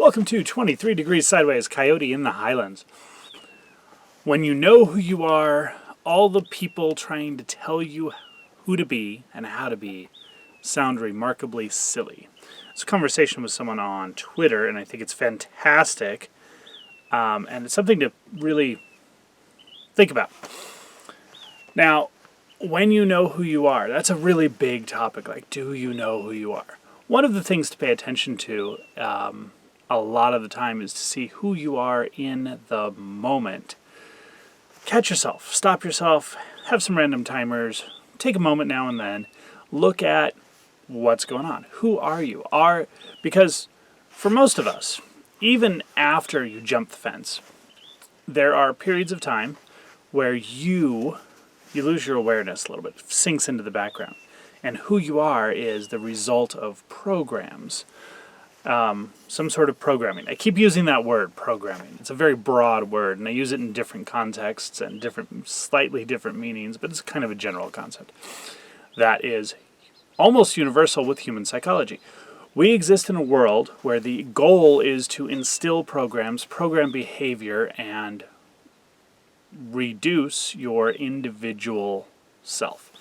Welcome to 23 Degrees Sideways, Coyote in the Highlands. When you know who you are, all the people trying to tell you who to be and how to be sound remarkably silly. It's a conversation with someone on Twitter, and I think it's fantastic, and it's something to really think about. Now, when you know who you are, that's a really big topic. Like, do you know who you are? One of the things to pay attention to a lot of the time is to see who you are in the moment. Catch yourself, stop yourself, have some random timers, take a moment now and then, look at what's going on. Who are you? Because for most of us, even after you jump the fence, there are periods of time where you lose your awareness a little bit, it sinks into the background. And who you are is the result of programs. Some sort of programming. I keep using that word, programming. It's a very broad word, and I use it in different contexts and slightly different meanings, but it's kind of a general concept that is almost universal with human psychology. We exist in a world where the goal is to instill programs, program behavior, and reduce your individual self.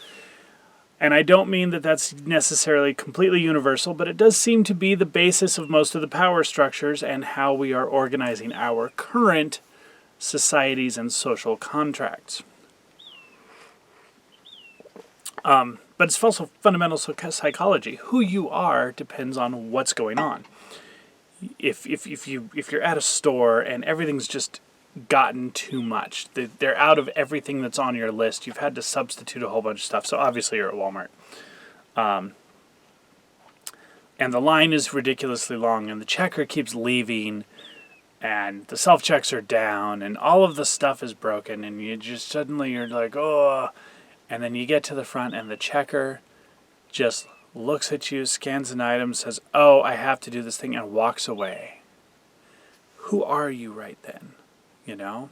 And I don't mean that that's necessarily completely universal, but it does seem to be the basis of most of the power structures and how we are organizing our current societies and social contracts. But it's also fundamental psychology. Who you are depends on what's going on. If you're at a store and everything's just gotten too much, they're out of everything that's on your list, you've had to substitute a whole bunch of stuff, so obviously you're at Walmart, and the line is ridiculously long, and the checker keeps leaving, and the self-checks are down, and all of the stuff is broken, and you're like, oh, and then you get to the front, and the checker just looks at you, scans an item, says, oh, I have to do this thing, and walks away. Who are you right then? You know,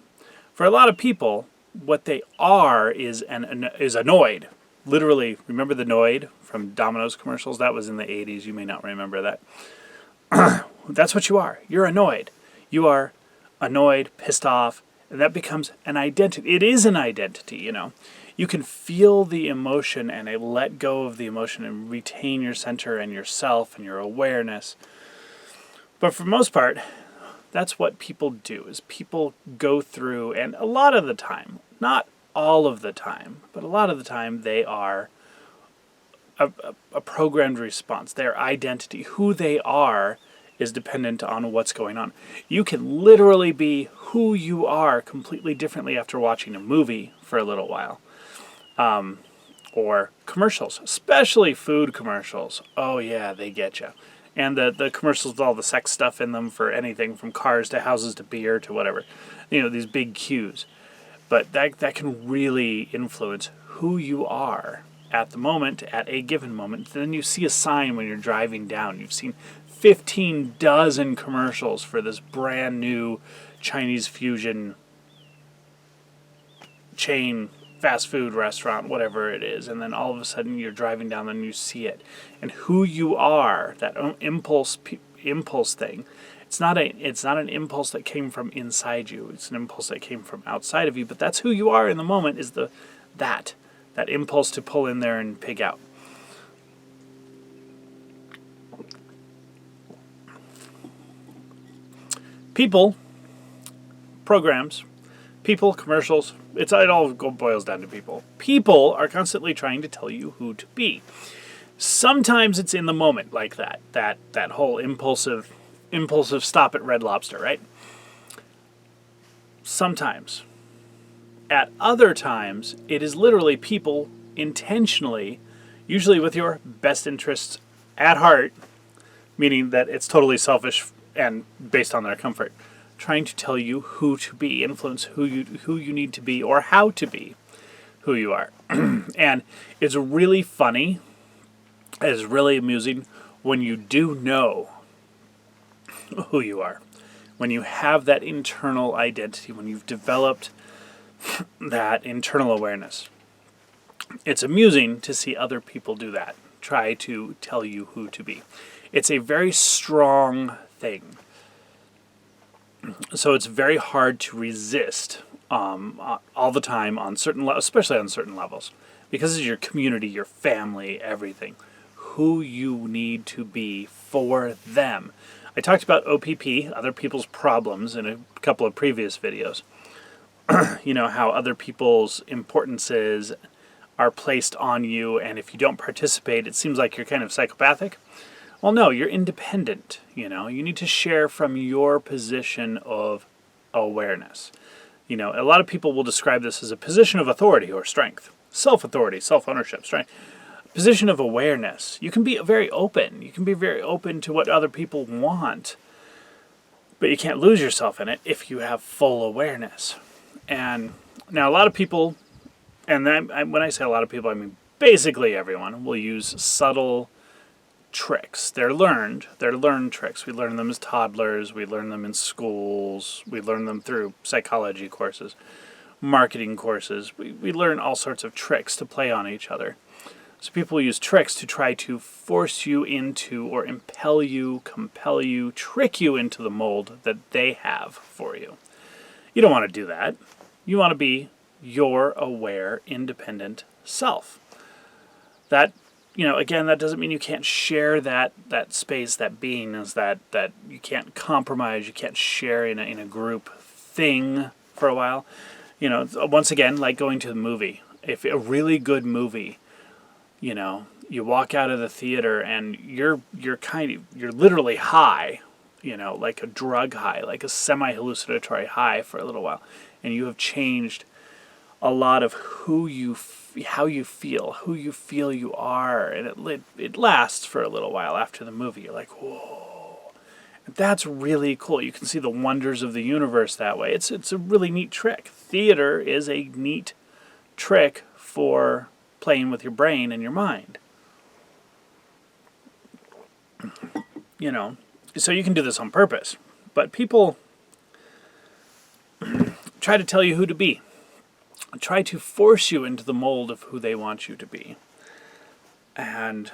for a lot of people, what they are is annoyed. Literally, remember the Noid from Domino's commercials? That was in the 80s. You may not remember that. That's what you are. You're annoyed. You are annoyed, pissed off, and that becomes an identity. It is an identity, you know. You can feel the emotion and let go of the emotion and retain your center and yourself and your awareness. But for the most part, that's what people do, is people go through, and a lot of the time, not all of the time, but a lot of the time they are a programmed response. Their identity, who they are, is dependent on what's going on. You can literally be who you are completely differently after watching a movie for a little while. Or commercials, especially food commercials. Oh yeah, they get you. And the commercials with all the sex stuff in them for anything from cars to houses to beer to whatever. You know, these big cues. But that can really influence who you are at the moment, at a given moment. Then you see a sign when you're driving down. You've seen 15 dozen commercials for this brand new Chinese fusion chain fast food restaurant, whatever it is, and then all of a sudden you're driving down and you see it, and who you are, that impulse thing, it's not an impulse that came from inside you, it's an impulse that came from outside of you, but that's who you are in the moment, is that impulse to pull in there and pig out. People, programs, people, commercials, it all boils down to people. People are constantly trying to tell you who to be. Sometimes it's in the moment, like that whole impulsive stop at Red Lobster, right? Sometimes. At other times, it is literally people intentionally, usually with your best interests at heart, meaning that it's totally selfish and based on their comfort, trying to tell you who to be, influence who you need to be, or how to be who you are. And it's really funny, it's really amusing when you do know who you are, when you have that internal identity, when you've developed that internal awareness. It's amusing to see other people do that, try to tell you who to be. It's a very strong thing. So it's very hard to resist all the time on especially on certain levels, because it's your community, your family, everything. Who you need to be for them. I talked about OPP, other people's problems, in a couple of previous videos. How other people's importances are placed on you, and if you don't participate, it seems like you're kind of psychopathic. Well, no, you're independent. You need to share from your position of awareness. A lot of people will describe this as a position of authority or strength. Self-authority, self-ownership, strength. Position of awareness. You can be very open. You can be very open to what other people want, but you can't lose yourself in it if you have full awareness. And now a lot of people, and when I say a lot of people, I mean basically everyone, will use subtle tricks. They're learned tricks. We learn them as toddlers. We learn them in schools. We learn them through psychology courses, marketing courses. We learn all sorts of tricks to play on each other. So people use tricks to try to force you into, or impel you, compel you, trick you into the mold that they have for you. You don't want to do that. You want to be your aware, independent self. That, again, that doesn't mean you can't share that space, that beingness, that you can't compromise, you can't share in a group thing for a while. Once again, like going to the movie. If a really good movie, you walk out of the theater and you're literally high, like a drug high, like a semi-hallucinatory high for a little while, and you have changed a lot of how you feel you are, and it lasts for a little while after the movie. You're like, whoa, that's really cool. You can see the wonders of the universe that way. It's a really neat trick. Theater is a neat trick for playing with your brain and your mind. So you can do this on purpose, but people try to tell you who to be. Try to force you into the mold of who they want you to be. And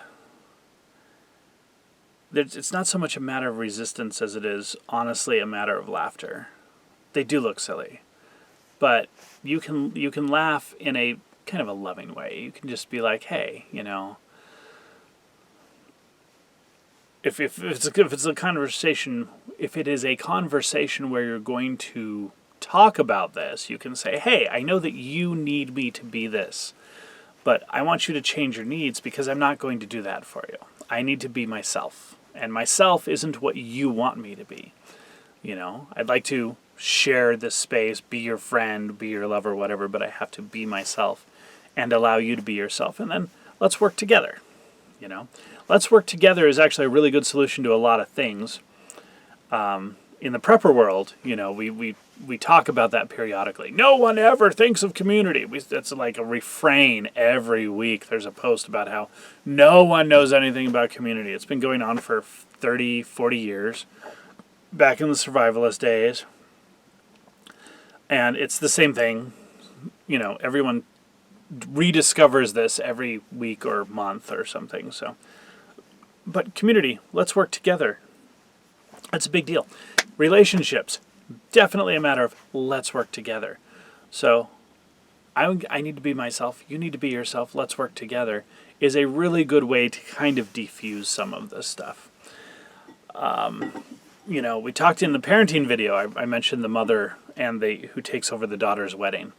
it's not so much a matter of resistance as it is, honestly, a matter of laughter. They do look silly, but you can laugh in a kind of a loving way. You can just be like, hey, if it's a conversation, if it is a conversation where you're going to talk about this, you can say, hey, I know that you need me to be this, but I want you to change your needs because I'm not going to do that for you. I need to be myself, and myself isn't what you want me to be. I'd like to share this space, be your friend, be your lover, whatever, but I have to be myself and allow you to be yourself, and then let's work together. Let's work together is actually a really good solution to a lot of things. In the prepper world, we talk about that periodically. No one ever thinks of community. That's like a refrain every week. There's a post about how no one knows anything about community. It's been going on for 30, 40 years, back in the survivalist days. And it's the same thing. Everyone rediscovers this every week or month or something. So, but community, let's work together. That's a big deal. Relationships, definitely a matter of let's work together. So I need to be myself, you need to be yourself, let's work together is a really good way to kind of defuse some of this stuff. We talked in the parenting video, I mentioned the mother and who takes over the daughter's wedding.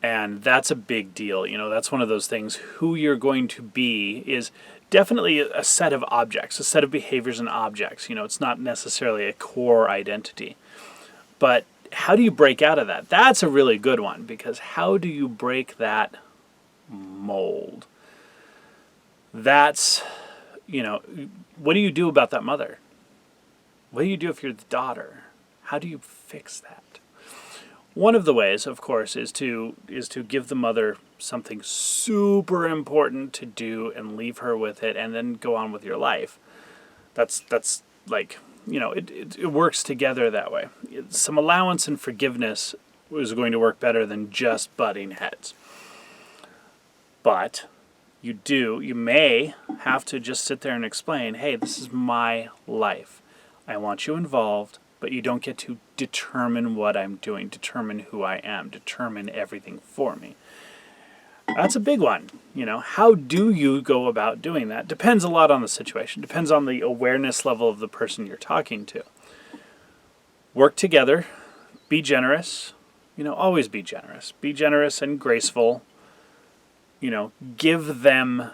And that's a big deal. That's one of those things. Who you're going to be is definitely a set of objects, a set of behaviors and objects. It's not necessarily a core identity. But how do you break out of that? That's a really good one, because how do you break that mold? That's, what do you do about that mother? What do you do if you're the daughter? How do you fix that? One of the ways, of course, is to give the mother something super important to do and leave her with it, and then go on with your life. That's like, it works together that way. Some allowance and forgiveness is going to work better than just butting heads. But you may have to just sit there and explain, hey, this is my life. I want you involved. but you don't get to determine what I'm doing, determine who I am, determine everything for me. That's a big one. How do you go about doing that? Depends a lot on the situation. Depends on the awareness level of the person you're talking to. Work together. Be generous. Always be generous. Be generous and graceful. Give them,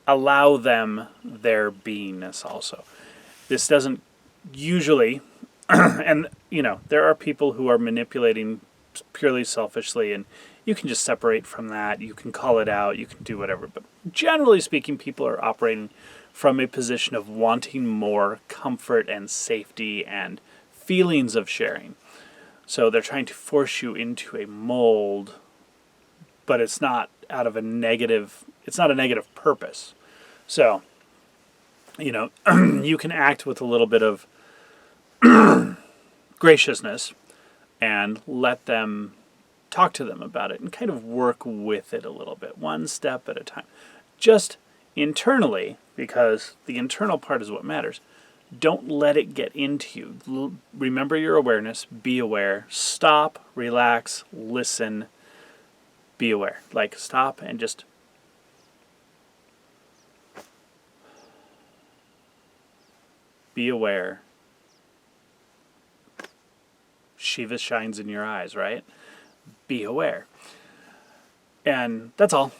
allow them their beingness also. This doesn't usually, and there are people who are manipulating purely selfishly, and you can just separate from that. You can call it out. You can do whatever. But generally speaking, people are operating from a position of wanting more comfort and safety and feelings of sharing. So they're trying to force you into a mold, but it's not out of a negative, it's not a negative purpose. So, you can act with a little bit of graciousness and let them talk to them about it and kind of work with it a little bit, one step at a time. Just internally, because the internal part is what matters. Don't let it get into you. Remember your awareness. Be aware. Stop, relax, listen, be aware. Like, stop and just be aware. Shiva shines in your eyes, right? Be aware. And that's all.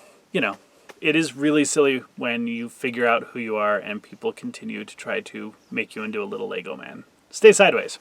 It is really silly when you figure out who you are and people continue to try to make you into a little Lego man. Stay sideways.